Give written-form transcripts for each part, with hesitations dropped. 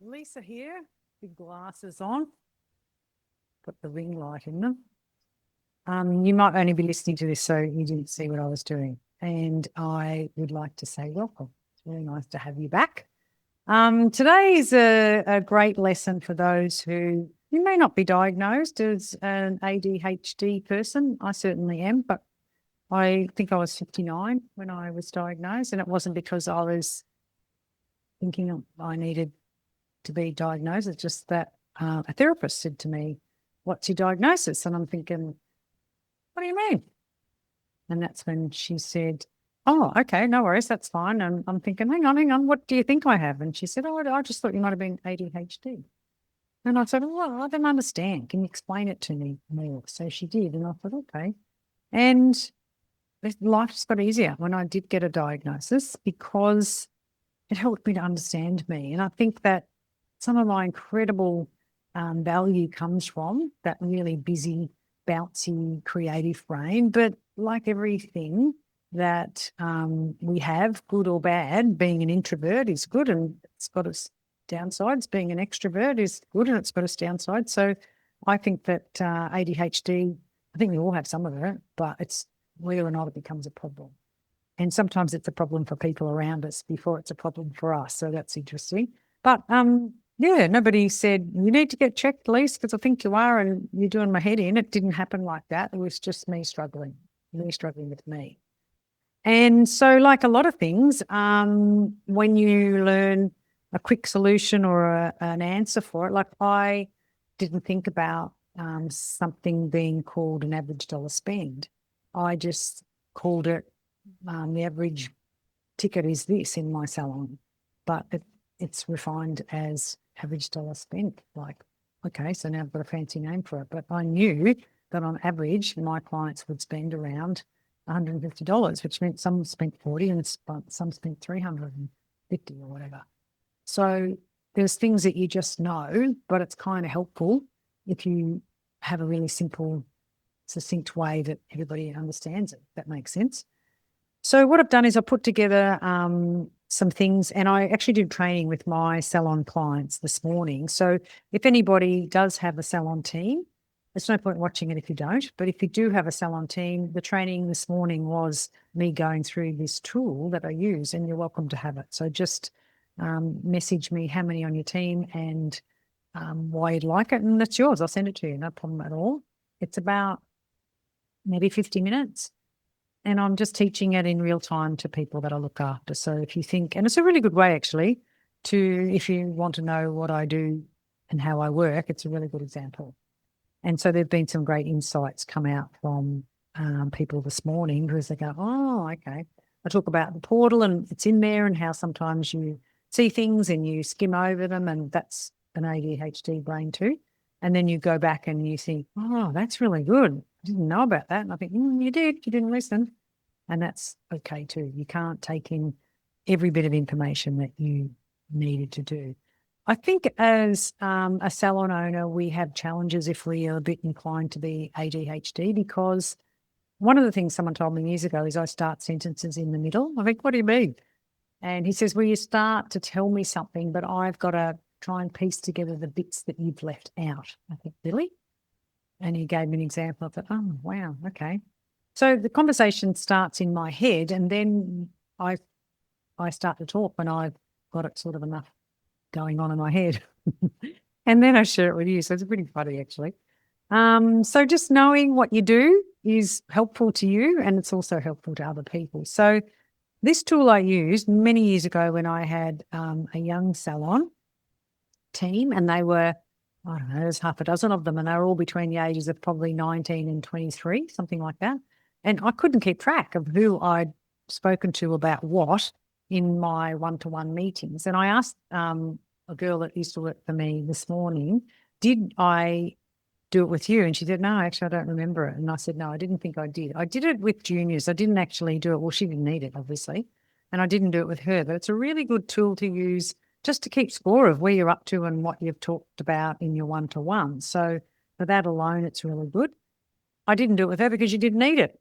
Lisa here, big glasses on, put the ring light in them. You might only be listening to this, so you didn't see what I was doing. And I would like to say welcome. It's really nice to have you back. Today is a great lesson for those who you may not be diagnosed as an ADHD person. I certainly am, but I think I was 59 when I was diagnosed, and it wasn't because I was thinking I needed to be diagnosed. It's just that a therapist said to me, "What's your diagnosis?" And I'm thinking, "What do you mean?" And that's when she said, "Oh, okay, no worries, that's fine." And I'm thinking, hang on, what do you think I have? And she said, "Oh, I just thought you might have been ADHD." And I said, "Well, I don't understand. Can you explain it to me more?" So she did. And I thought, okay. And life just got easier when I did get a diagnosis because it helped me to understand me. And I think that some of my incredible value comes from that really busy, bouncy, creative brain. But like everything that we have, good or bad, being an introvert is good and it's got its downsides. Being an extrovert is good and it's got its downsides. So I think that ADHD, I think we all have some of it, but it's whether or not it becomes a problem. And sometimes it's a problem for people around us before it's a problem for us. So that's interesting. But yeah, nobody said, "You need to get checked, Lise, because I think you are and you're doing my head in." It didn't happen like that. It was just me struggling with me. And so like a lot of things, when you learn a quick solution or an answer for it, like I didn't think about something being called an average dollar spend. I just called it the average ticket is this in my salon, but it's refined as average dollar spent. Like, okay, so now I've got a fancy name for it, but I knew that on average my clients would spend around $150, which meant some spent 40 and some spent 350 or whatever. So there's things that you just know, but it's kind of helpful if you have a really simple, succinct way that everybody understands it. That makes sense. So what I've done is I put together some things, and I actually did training with my salon clients this morning. So if anybody does have a salon team, there's no point watching it if you don't, but if you do have a salon team, the training this morning was me going through this tool that I use, and you're welcome to have it. So just message me how many on your team and why you'd like it, and that's yours. I'll send it to you, no problem at all. It's about maybe 50 minutes. And I'm just teaching it in real time to people that I look after. So if you think, and it's a really good way actually, if you want to know what I do and how I work, it's a really good example. And so there've been some great insights come out from people this morning because they go, "Oh, okay." I talk about the portal and it's in there and how sometimes you see things and you skim over them, and that's an ADHD brain too. And then you go back and you think, "Oh, that's really good. I didn't know about that." And I think, you didn't listen. And that's okay too. You can't take in every bit of information that you needed to do. I think as a salon owner, we have challenges if we are a bit inclined to be ADHD, because one of the things someone told me years ago is I start sentences in the middle. I think, "What do you mean?" And he says, "Well, you start to tell me something, but I've got to try and piece together the bits that you've left out." I think, "Really?" And he gave me an example. I thought, "Oh, wow, okay." So the conversation starts in my head, and then I start to talk when I've got it sort of enough going on in my head. And then I share it with you. So it's pretty funny, actually. So just knowing what you do is helpful to you, and it's also helpful to other people. So this tool I used many years ago when I had a young salon team, and they were, I don't know, there's half a dozen of them, and they were all between the ages of probably 19 and 23, something like that. And I couldn't keep track of who I'd spoken to about what in my one-to-one meetings. And I asked a girl that used to work for me this morning, "Did I do it with you?" And she said, "No, actually, I don't remember it." And I said, "No, I didn't think I did. I did it with juniors. I didn't actually do it." Well, she didn't need it, obviously. And I didn't do it with her. But it's a really good tool to use just to keep score of where you're up to and what you've talked about in your one-to-one. So for that alone, it's really good. I didn't do it with her because she didn't need it.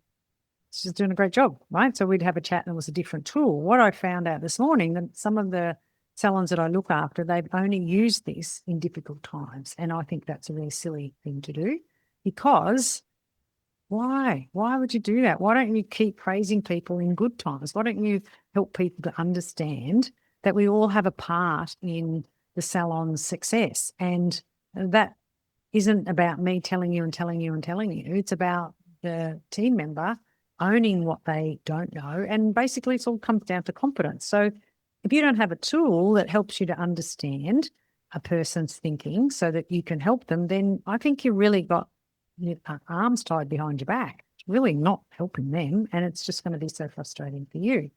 She's doing a great job, right? So we'd have a chat and it was a different tool. What I found out this morning, that some of the salons that I look after, they've only used this in difficult times. And I think that's a really silly thing to do, because why? Why would you do that? Why don't you keep praising people in good times? Why don't you help people to understand that we all have a part in the salon's success? And that isn't about me telling you and telling you and telling you. It's about the team member owning what they don't know. And basically, it all comes down to confidence. So if you don't have a tool that helps you to understand a person's thinking so that you can help them, then I think you really got your arms tied behind your back. It's really not helping them, and it's just going to be so frustrating for you.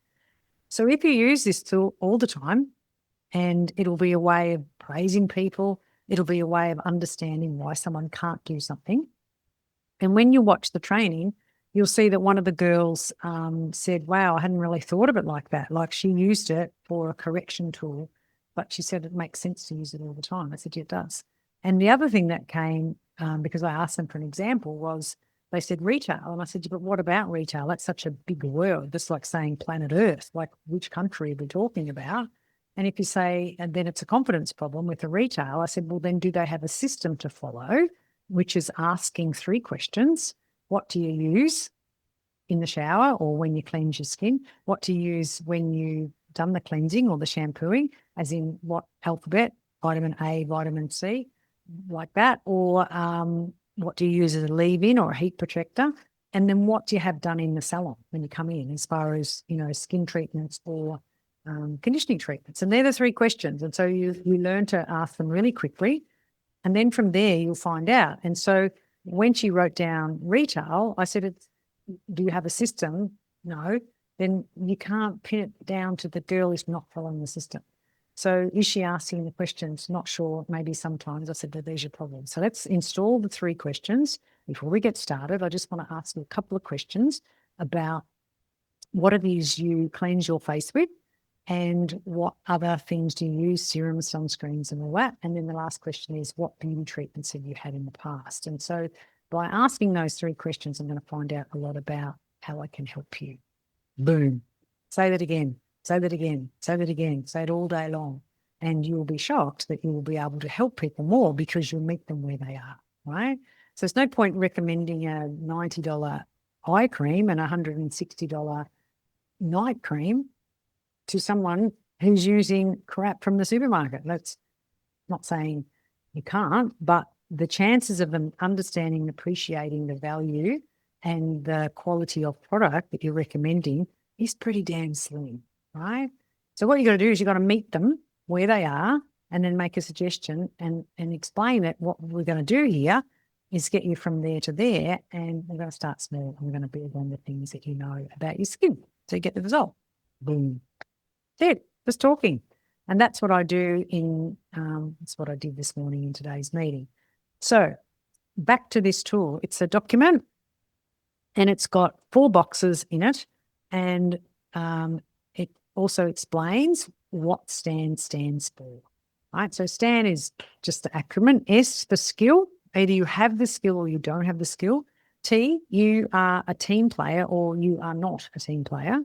So if you use this tool all the time, and it'll be a way of praising people, it'll be a way of understanding why someone can't do something. And when you watch the training, you'll see that one of the girls said, wow, I hadn't really thought of it like that. Like, she used it for a correction tool, but she said it makes sense to use it all the time. I said, yeah, it does. And the other thing that came, because I asked them for an example, was they said retail. And I said, but what about retail? That's such a big word. Just like saying planet Earth, like which country are we talking about? And if you say, and then it's a confidence problem with the retail, I said, well, then do they have a system to follow, which is asking 3 questions? What do you use in the shower or when you cleanse your skin? What do you use when you've done the cleansing or the shampooing, as in what alphabet, vitamin A, vitamin C, like that? Or what do you use as a leave-in or a heat protector? And then what do you have done in the salon when you come in, as far as, skin treatments or conditioning treatments? And they're the 3 questions. And so you learn to ask them really quickly. And then from there, you'll find out. And so when she wrote down retail, I said, do you have a system? No. Then you can't pin it down to the girl is not following the system. So is she asking the questions? Not sure. Maybe sometimes. I said, that there's your problem. So let's install the 3 questions. Before we get started, I just want to ask you a couple of questions about what it is you cleanse your face with, and what other things do you use, serums, sunscreens, and all that. And then the last question is, what beauty treatments have you had in the past? And so by asking those 3 questions, I'm going to find out a lot about how I can help you. Boom. Say that again, say that again, say that again, say it all day long. And you'll be shocked that you will be able to help people more, because you'll meet them where they are, right? So there's no point recommending a $90 eye cream and a $160 night cream to someone who's using crap from the supermarket. That's not saying you can't, but the chances of them understanding and appreciating the value and the quality of product that you're recommending is pretty damn slim, right? So what you got to do is you got to meet them where they are, and then make a suggestion and explain that what we're going to do here is get you from there to there, and we're going to start small, and we're going to build on the things that you know about your skin so you get the result. Boom. That's it, just talking. And that's what I do that's what I did this morning in today's meeting. So back to this tool. It's a document, and it's got 4 boxes in it, and it also explains what STAN stands for, right? So STAN is just the acronym. S for skill. Either you have the skill or you don't have the skill. T, you are a team player or you are not a team player.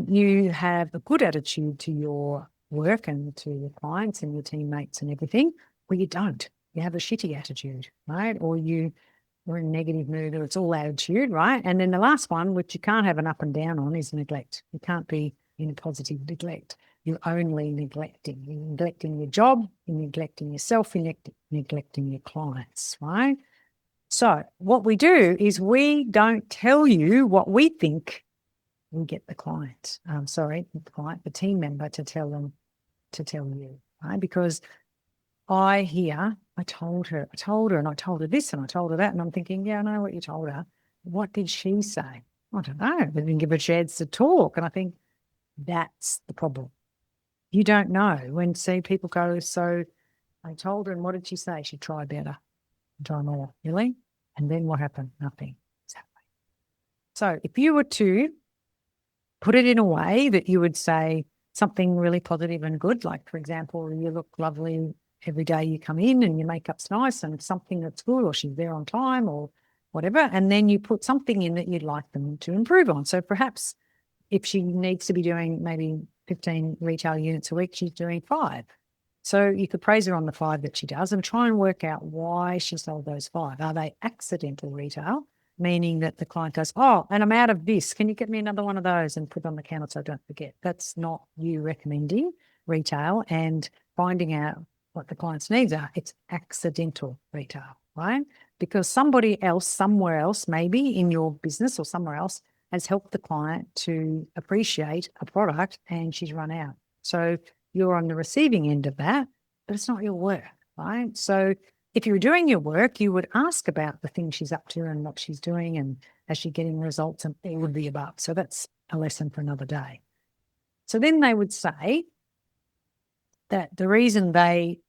You have a good attitude to your work and to your clients and your teammates and everything, or you don't. You have a shitty attitude, right? Or you're in a negative mood, or it's all attitude, right? And then the last one, which you can't have an up and down on, is neglect. You can't be in a positive neglect. You're only neglecting. You're neglecting your job, you're neglecting yourself, you're neglecting your clients, right? So what we do is we don't tell you what we think. We get the client, the team member to tell you, right? Because I told her, and I told her this, and I told her that, and I'm thinking, yeah, I know what you told her. What did she say? I don't know. They didn't give her a chance to talk. And I think that's the problem. You don't know. When people go, so I told her, and what did she say? She tried better, try more. Really? And then what happened? Nothing. Exactly. So if you were to put it in a way that you would say something really positive and good, like, for example, you look lovely every day you come in and your makeup's nice, and something that's good, or she's there on time or whatever, and then you put something in that you'd like them to improve on. So perhaps if she needs to be doing maybe 15 retail units a week, she's doing 5. So you could praise her on the 5 that she does and try and work out why she sold those 5. Are they accidental retail, meaning that the client goes, oh, and I'm out of this. Can you get me another one of those and put on the counter so I don't forget? That's not you recommending retail and finding out what the client's needs are. It's accidental retail, right? Because somebody else, somewhere else, maybe in your business or somewhere else, has helped the client to appreciate a product and she's run out. So you're on the receiving end of that, but it's not your work, right? So if you were doing your work, you would ask about the things she's up to and what she's doing and is she getting results and all of the above. So that's a lesson for another day. So then they would say that the reason they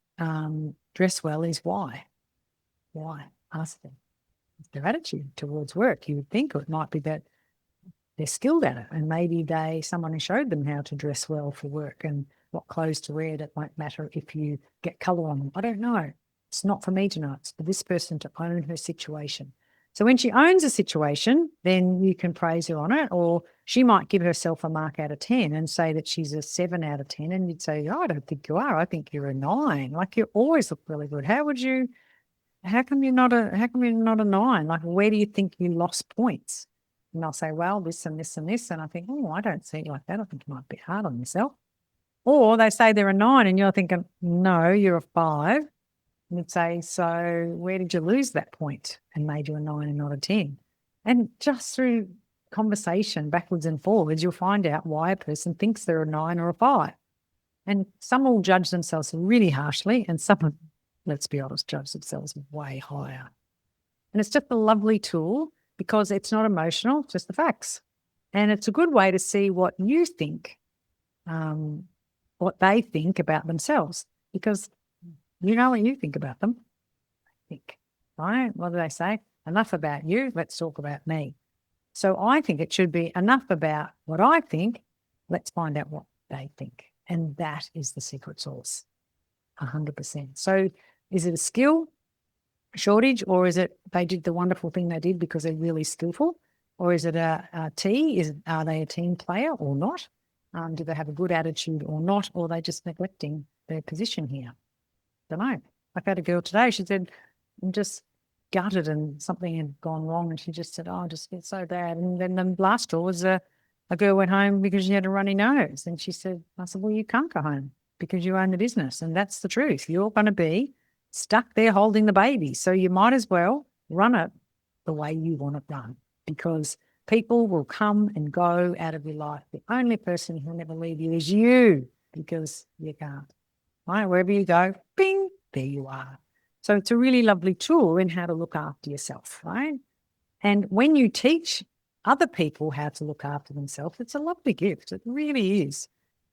dress well is why. Why? Ask them. Their attitude towards work, you would think, or it might be that they're skilled at it and maybe someone has showed them how to dress well for work and what clothes to wear. That won't matter if you get colour on them. I don't know. It's not for me to know. It's for this person to own her situation. So when she owns a situation, then you can praise her on it, or she might give herself a mark out of 10 and say that she's a 7 out of 10. And you'd say, oh, I don't think you are. I think you're a 9. Like, you always look really good. How come you're not a 9? Like, where do you think you lost points? And they'll say, well, this and this and this. And I think, oh, I don't see it like that. I think you might be hard on yourself. Or they say they're a 9 and you're thinking, no, you're a 5. And you'd say, so where did you lose that point and made you a 9 and not a 10? And just through conversation backwards and forwards, you'll find out why a person thinks they're a 9 or a 5. And some will judge themselves really harshly and some, let's be honest, judge themselves way higher. And it's just a lovely tool because it's not emotional, it's just the facts. And it's a good way to see what you think, what they think about themselves, because you know what you think about them. Right? What do they say? Enough about you, let's talk about me. So I think it should be enough about what I think, let's find out what they think. And that is the secret sauce, 100%. So is it a skill shortage, or is it they did the wonderful thing they did because they're really skillful? Or is it a T? Are they a team player or not? Do they have a good attitude or not? Or are they just neglecting their position here? Don't know. I've had a girl today, she said, I'm just gutted and something had gone wrong. And she just said, oh, I just feel so bad. And then the last straw was a girl went home because she had a runny nose. And she said, I said, well, you can't go home because you own the business. And that's the truth. You're going to be stuck there holding the baby. So you might as well run it the way you want it run, because people will come and go out of your life. The only person who will never leave you is you, because you can't. Right? Wherever you go, bing, there you are. So it's a really lovely tool in how to look after yourself, right? And when you teach other people how to look after themselves, it's a lovely gift. It really is.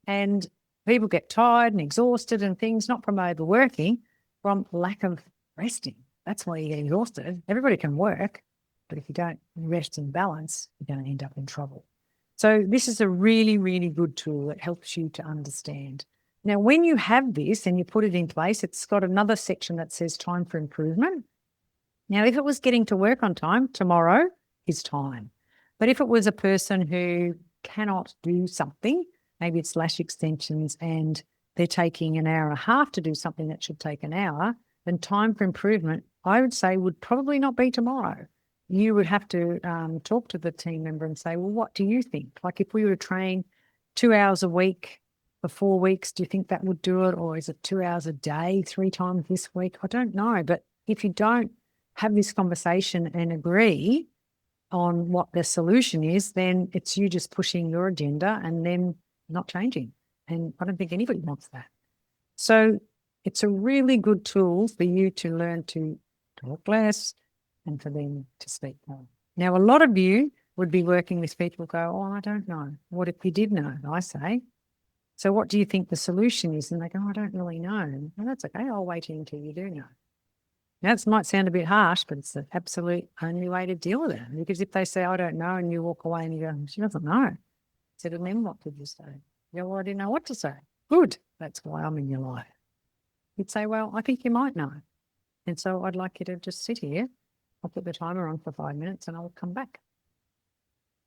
And people get tired and exhausted and things, not from overworking, from lack of resting. That's why you get exhausted. Everybody can work, but if you don't rest and balance, you're going to end up in trouble. So this is a really, really good tool that helps you to understand. Now, when you have this and you put it in place, it's got another section that says time for improvement. Now, if it was getting to work on time, tomorrow is time. But if it was a person who cannot do something, maybe it's lash extensions and they're taking an hour and a half to do something that should take an hour, then time for improvement, I would say, would probably not be tomorrow. You would have to talk to the team member and say, well, what do you think? Like if we were to train 2 hours a week for 4 weeks, do you think that would do it? Or is it 2 hours a day, 3 times this week? I don't know. But if you don't have this conversation and agree on what the solution is, then it's you just pushing your agenda and then not changing. And I don't think anybody wants that. So it's a really good tool for you to learn to talk less and for them to speak more. Now, a lot of you would be working with people who go, oh, I don't know. What if you did know? I say, so what do you think the solution is? And they go, I don't really know. Well, that's okay. I'll wait until you do know. Now, this might sound a bit harsh, but it's the absolute only way to deal with it. Because if they say, I don't know, and you walk away and you go, she doesn't know. I said, and then what did you say? Yeah, well, I didn't know what to say. Good. That's why I'm in your life. You'd say, well, I think you might know. And so I'd like you to just sit here. I'll put the timer on for 5 minutes and I'll come back.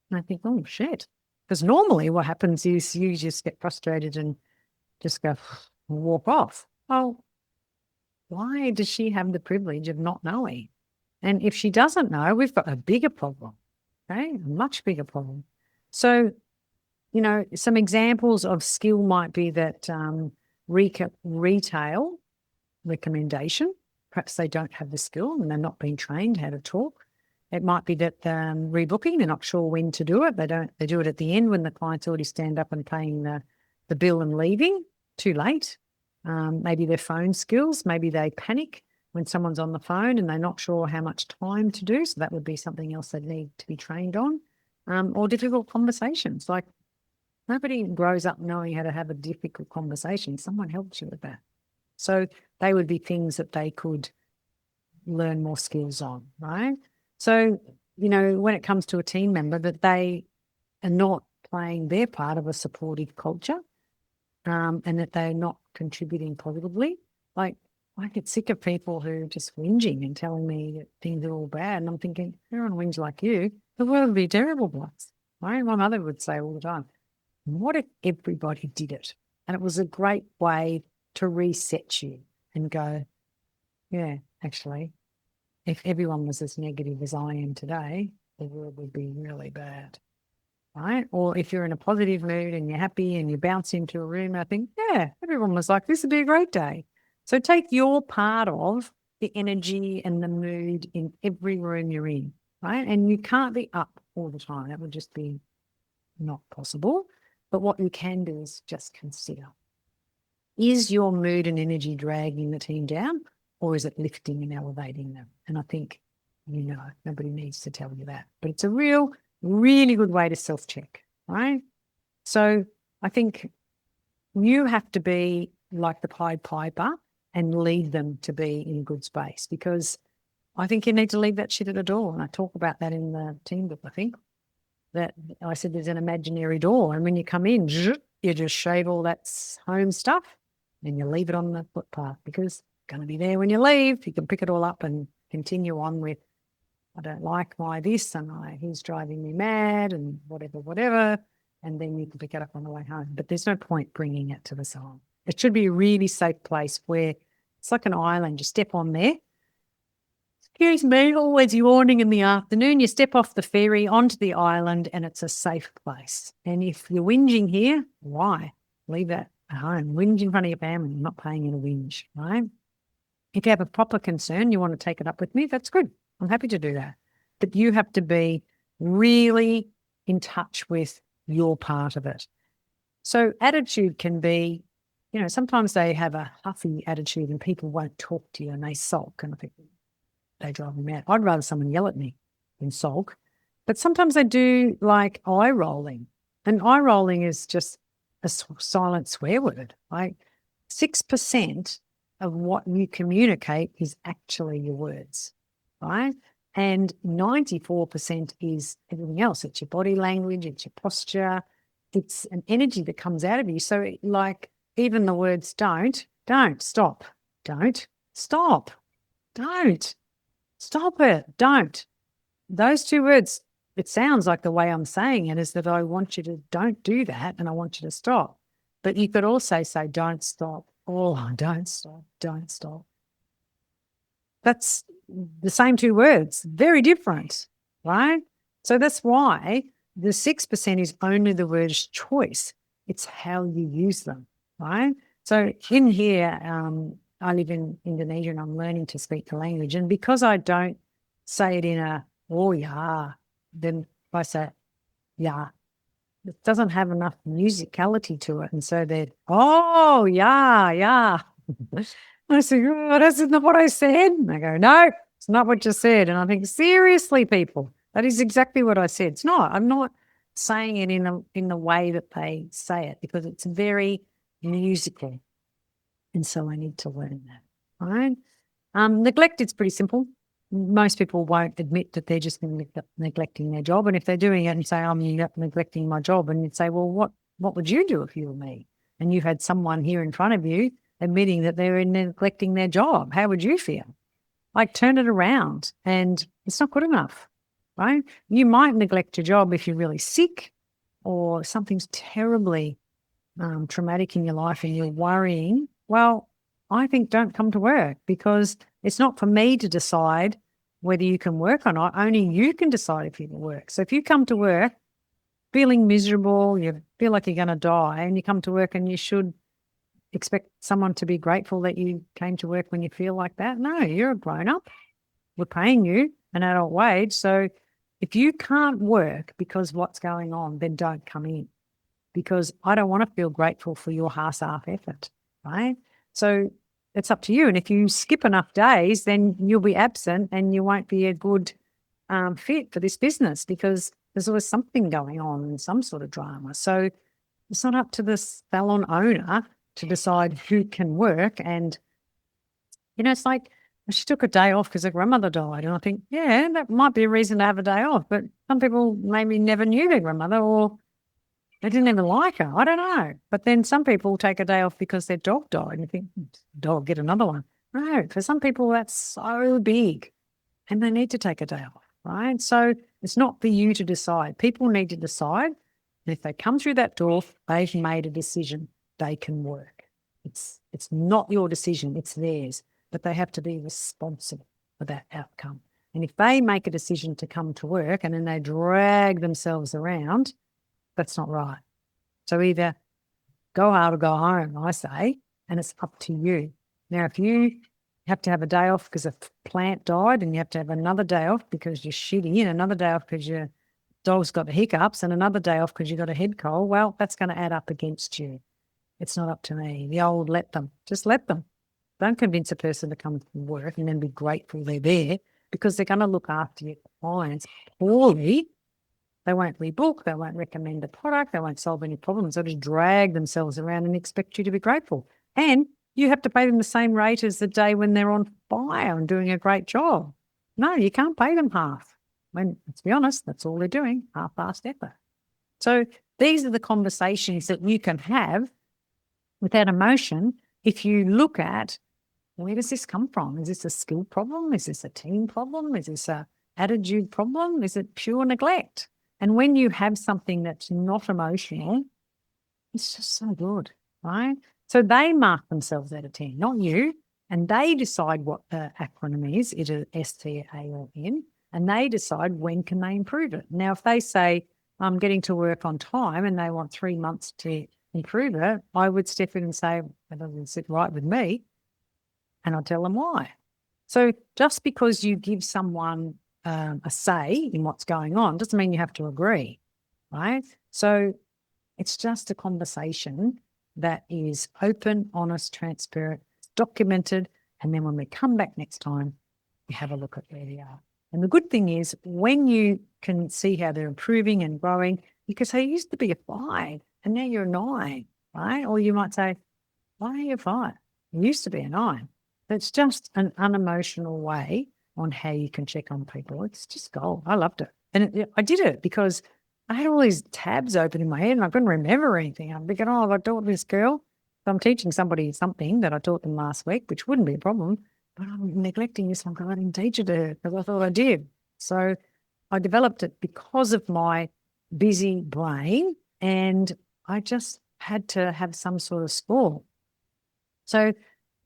And I think, oh, shit. Because normally what happens is you just get frustrated and just go walk off. Well, why does she have the privilege of not knowing? And if she doesn't know, we've got a bigger problem, okay? A much bigger problem. So, you know, some examples of skill might be that retail recommendation. Perhaps they don't have the skill and they're not being trained how to talk. It might be that rebooking, they're not sure when to do it. They do it at the end when the client's already stand up and paying the bill and leaving, too late. Maybe their phone skills, maybe they panic when someone's on the phone and they're not sure how much time to do. So that would be something else they need to be trained on. Or difficult conversations. Like nobody grows up knowing how to have a difficult conversation. Someone helps you with that. So they would be things that they could learn more skills on, right? So, you know, when it comes to a team member, that they are not playing their part of a supportive culture, and that they're not contributing positively. Like, I get sick of people who are just whinging and telling me that things are all bad. And I'm thinking, everyone whinge like you, the world would be terrible place. Right? My mother would say all the time, what if everybody did it? And it was a great way to reset you and go, yeah, actually, if everyone was as negative as I am today, the world would be really bad. Right? Or if you're in a positive mood and you're happy and you bounce into a room, I think, yeah, everyone was like, this would be a great day. So take your part of the energy and the mood in every room you're in, right? And you can't be up all the time. That would just be not possible. But what you can do is just consider, is your mood and energy dragging the team down, or is it lifting and elevating them? And I think, you know, nobody needs to tell you that. But it's a really good way to self-check, right? So I think you have to be like the Pied Piper and lead them to be in a good space, because I think you need to leave that shit at a door. And I talk about that in the team book, I think, that I said there's an imaginary door. And when you come in, you just shave all that home stuff and you leave it on the footpath, because it's going to be there when you leave. You can pick it all up and continue on with, I don't like my this and he's driving me mad and whatever. And then you can pick it up on the way home. But there's no point bringing it to the salon. It should be a really safe place where it's like an island. You step on there. Excuse me, always yawning in the afternoon. You step off the ferry onto the island and it's a safe place. And if you're whinging here, why? Leave that at home. Whinge in front of your family. You're not paying you to whinge, right? If you have a proper concern, you want to take it up with me, that's good. I'm happy to do that. But you have to be really in touch with your part of it. So attitude can be, you know, sometimes they have a huffy attitude and people won't talk to you and they sulk, and I think they drive me mad. I'd rather someone yell at me than sulk. But sometimes they do like eye rolling, and eye rolling is just a silent swear word. Like 6% of what you communicate is actually your words, right? And 94% is everything else. It's your body language, it's your posture, it's an energy that comes out of you. So like even the words don't, stop, don't, stop, don't, stop it, don't. Those two words, it sounds like the way I'm saying it is that I want you to don't do that and I want you to stop. But you could also say don't stop. Oh, don't stop, don't stop. That's the same two words, very different, right? So that's why the 6% is only the word's choice. It's how you use them, right? So in here, I live in Indonesia and I'm learning to speak the language. And because I don't say it in a, oh, yeah, then if I say, yeah, it doesn't have enough musicality to it. And so they're, oh, yeah. I say, oh, that's not what I said. And they go, no, it's not what you said. And I think, seriously, people, that is exactly what I said. It's not. I'm not saying it in the way that they say it, because it's very musical. And so I need to learn that, right? Neglect is pretty simple. Most people won't admit that they're just neglecting their job. And if they're doing it and say, I'm neglecting my job, and you'd say, well, what would you do if you were me? And you had someone here in front of you admitting that they're neglecting their job. How would you feel? Like, turn it around, and it's not good enough, right? You might neglect your job if you're really sick, or something's terribly traumatic in your life and you're worrying, well, I think don't come to work, because it's not for me to decide whether you can work or not. Only you can decide if you can work. So if you come to work feeling miserable, you feel like you're going to die, and you come to work and you should expect someone to be grateful that you came to work when you feel like that. No, you're a grown up. We're paying you an adult wage. So if you can't work because what's going on, then don't come in, because I don't want to feel grateful for your half-assed effort, right? So it's up to you. And if you skip enough days, then you'll be absent and you won't be a good fit for this business, because there's always something going on and some sort of drama. So it's not up to the salon owner to decide who can work. And, it's like she took a day off because her grandmother died. And I think, yeah, that might be a reason to have a day off. But some people maybe never knew their grandmother, or they didn't even like her. I don't know. But then some people take a day off because their dog died, and you think, dog, get another one. No, for some people that's so big and they need to take a day off, right? So it's not for you to decide. People need to decide. And if they come through that door, they've made a decision. They can work. It's not your decision, it's theirs. But they have to be responsible for that outcome. And if they make a decision to come to work and then they drag themselves around, that's not right. So either go hard or go home, I say, and it's up to you. Now, if you have to have a day off because a plant died, and you have to have another day off because you're shitty, and another day off because your dog's got the hiccups, and another day off because you got a head cold, well, that's going to add up against you. It's not up to me. The old let them. Just let them. Don't convince a person to come to work and then be grateful they're there, because they're going to look after your clients poorly. They won't rebook. They won't recommend a product. They won't solve any problems. They'll just drag themselves around and expect you to be grateful. And you have to pay them the same rate as the day when they're on fire and doing a great job. No, you can't pay them half. When, let's be honest, that's all they're doing, half-assed effort. So these are the conversations that you can have without emotion if you look at, where does this come from? Is this a skill problem? Is this a team problem? Is this a attitude problem? Is it pure neglect? And when you have something that's not emotional, it's just so good, right? So they mark themselves out of 10, not you, and they decide what the acronym is, either STA or N, and they decide when can they improve it. Now, if they say, I'm getting to work on time and they want 3 months to improve it, I would step in and say, that doesn't sit right with me, and I'll tell them why. So just because you give someone a say in what's going on doesn't mean you have to agree, right? So it's just a conversation that is open, honest, transparent, documented, and then when we come back next time, we have a look at where they are. And the good thing is, when you can see how they're improving and growing, you can say, you used to be a 5 and now you're a 9, right? Or you might say, why are you a 5? You used to be a 9. It's just an unemotional way on how you can check on people. It's just gold. I loved it. And I did it because I had all these tabs open in my head and I couldn't remember anything. I'm thinking, oh, I taught this girl. So I'm teaching somebody something that I taught them last week, which wouldn't be a problem, but I'm neglecting this one because I didn't teach it to her because I thought I did. So I developed it because of my busy brain, and I just had to have some sort of score. So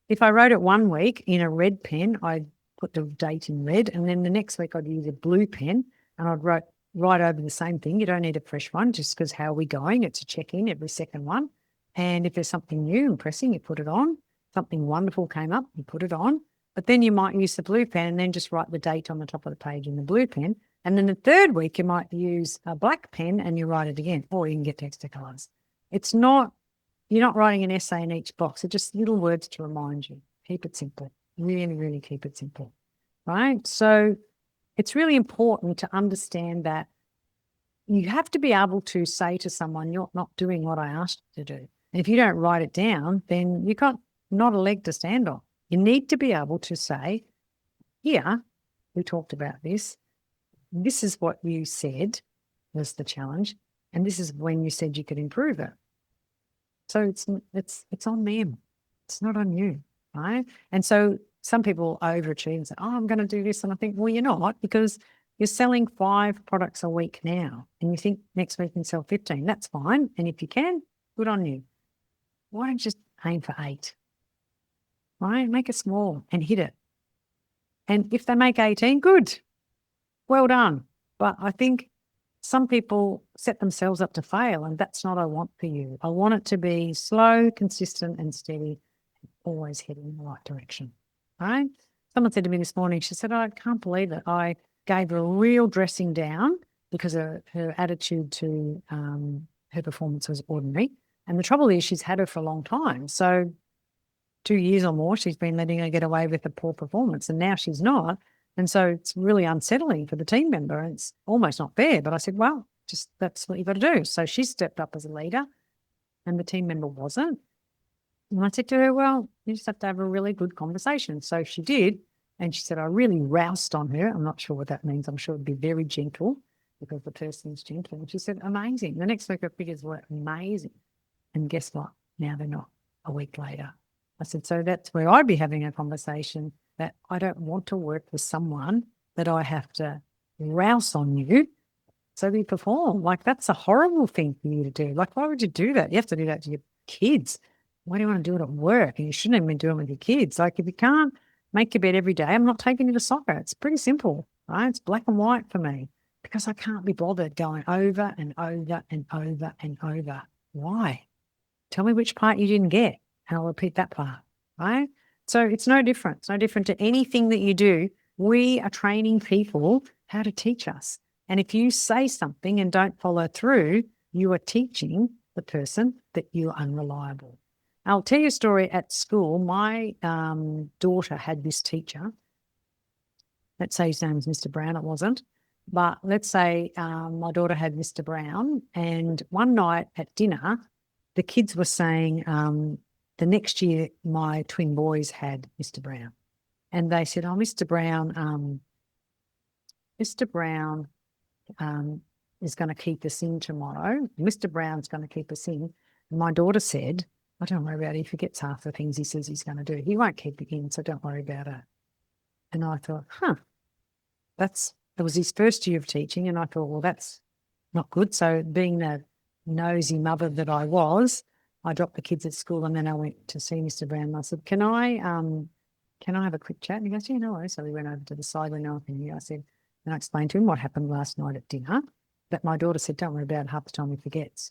if I wrote it 1 week in a red pen, I'd put the date in red, and then the next week I'd use a blue pen and I'd write over the same thing. You don't need a fresh one just because how are we going? It's a check-in every second one. And if there's something new and pressing, you put it on. Something wonderful came up, you put it on. But then you might use the blue pen and then just write the date on the top of the page in the blue pen. And then the third week you might use a black pen and you write it again, or you can get extra colours. It's not, you're not writing an essay in each box. It's just little words to remind you. Keep it simple. Really, really keep it simple, right? So it's really important to understand that you have to be able to say to someone, you're not doing what I asked you to do. And if you don't write it down, then you've got not a leg to stand on. You need to be able to say, here, we talked about this. This is what you said was the challenge. And this is when you said you could improve it. So it's on them. It's not on you, right? And so some people overachieve and say, oh, I'm going to do this. And I think, well, you're not, because You're selling 5 products a week now, and you think next week you can sell 15. That's fine. And if you can, good on you. Why don't you just aim for 8? Right? Make it small and hit it. And if they make 18, good. Well done. But I think some people set themselves up to fail, and that's not what I want for you. I want it to be slow, consistent, and steady, always heading in the right direction. Right? Someone said to me this morning, she said, I can't believe it. I gave her a real dressing down because her attitude to her performance was ordinary. And the trouble is she's had her for a long time. So 2 years or more, she's been letting her get away with a poor performance, and now she's not. And so it's really unsettling for the team member. And it's almost not fair. But I said, well, just that's what you've got to do. So she stepped up as a leader and the team member wasn't. And I said to her, well, you just have to have a really good conversation. So she did. And she said, I really roused on her. I'm not sure what that means. I'm sure it'd be very gentle because the person's gentle. And she said, amazing. The next week her figures were amazing. And guess what? Now they're not a week later. I said, so that's where I'd be having a conversation that I don't want to work with someone that I have to rouse on you so they perform. Like, that's a horrible thing for you to do. Like, why would you do that? You have to do that to your kids. Why do you want to do it at work? And you shouldn't even be doing it with your kids. Like, if you can't make your bed every day, I'm not taking you to soccer. It's pretty simple, right? It's black and white for me because I can't be bothered going over and over and over and over. Why? Tell me which part you didn't get and I'll repeat that part, right? So it's no different. It's no different to anything that you do. We are training people how to teach us. And if you say something and don't follow through, you are teaching the person that you're unreliable. I'll tell you a story at school. My daughter had this teacher. Let's say his name was Mr. Brown. It wasn't. But let's say my daughter had Mr. Brown, and one night at dinner, the kids were saying the next year my twin boys had Mr. Brown. And they said, oh, Mr. Brown is going to keep us in tomorrow. Mr. Brown's going to keep us in. And my daughter said, I don't worry about it. He forgets half the things he says he's going to do. He won't keep it in, so don't worry about it. And I thought, it was his first year of teaching. And I thought, well, that's not good. So being the nosy mother that I was, I dropped the kids at school and then I went to see Mr. Brown. And I said, can I have a quick chat? And he goes, yeah, no worries. So we went over to the side when I knew. I said, and I explained to him what happened last night at dinner. But my daughter said, don't worry about it. Half the time he forgets.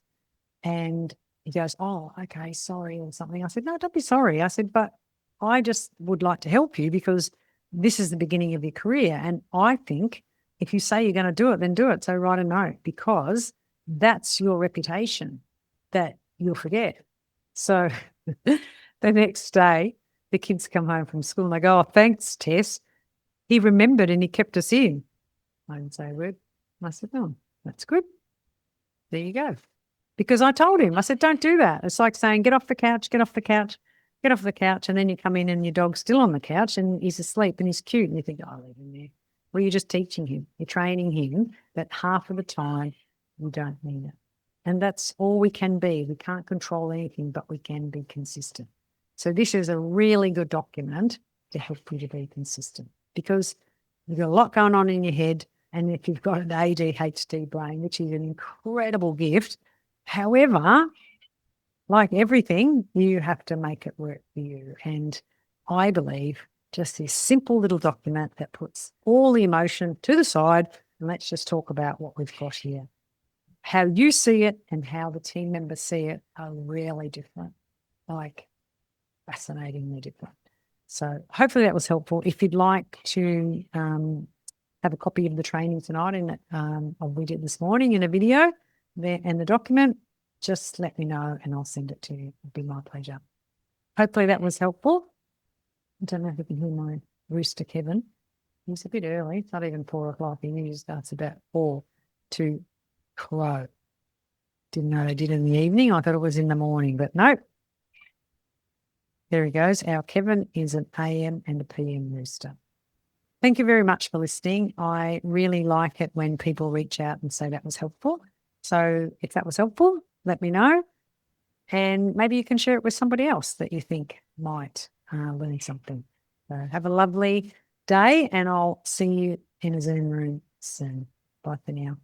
And he goes, oh, okay, sorry, or something. I said, no, don't be sorry. I said, but I just would like to help you because this is the beginning of your career. And I think if you say you're going to do it, then do it. So write a note because that's your reputation that you'll forget. So the next day, the kids come home from school and they go, oh, thanks, Tess. He remembered and he kept us in. I didn't say a word. I said, oh, that's good. There you go. Because I told him, I said, don't do that. It's like saying, get off the couch, get off the couch, get off the couch. And then you come in and your dog's still on the couch and he's asleep and he's cute. And you think, oh, I'll leave him there. Well, you're just teaching him. You're training him that half of the time you don't need it. And that's all we can be. We can't control anything, but we can be consistent. So this is a really good document to help you to be consistent because you've got a lot going on in your head. And if you've got an ADHD brain, which is an incredible gift, however, like everything, you have to make it work for you. And I believe just this simple little document that puts all the emotion to the side and let's just talk about what we've got here. How you see it and how the team members see it are really different, like fascinatingly different. So hopefully that was helpful. If you'd like to have a copy of the training tonight and we did this morning in a video there and the document, just let me know and I'll send it to you. It'll be my pleasure. Hopefully that was helpful. I don't know if you can hear my rooster, Kevin. He's a bit early. It's not even 4 o'clock. He usually starts about 4 to crow. Didn't know they did in the evening. I thought it was in the morning, but nope. There he goes. Our Kevin is an AM and a PM rooster. Thank you very much for listening. I really like it when people reach out and say that was helpful. So if that was helpful, let me know. And maybe you can share it with somebody else that you think might learn something. So have a lovely day and I'll see you in a Zoom room soon. Bye for now.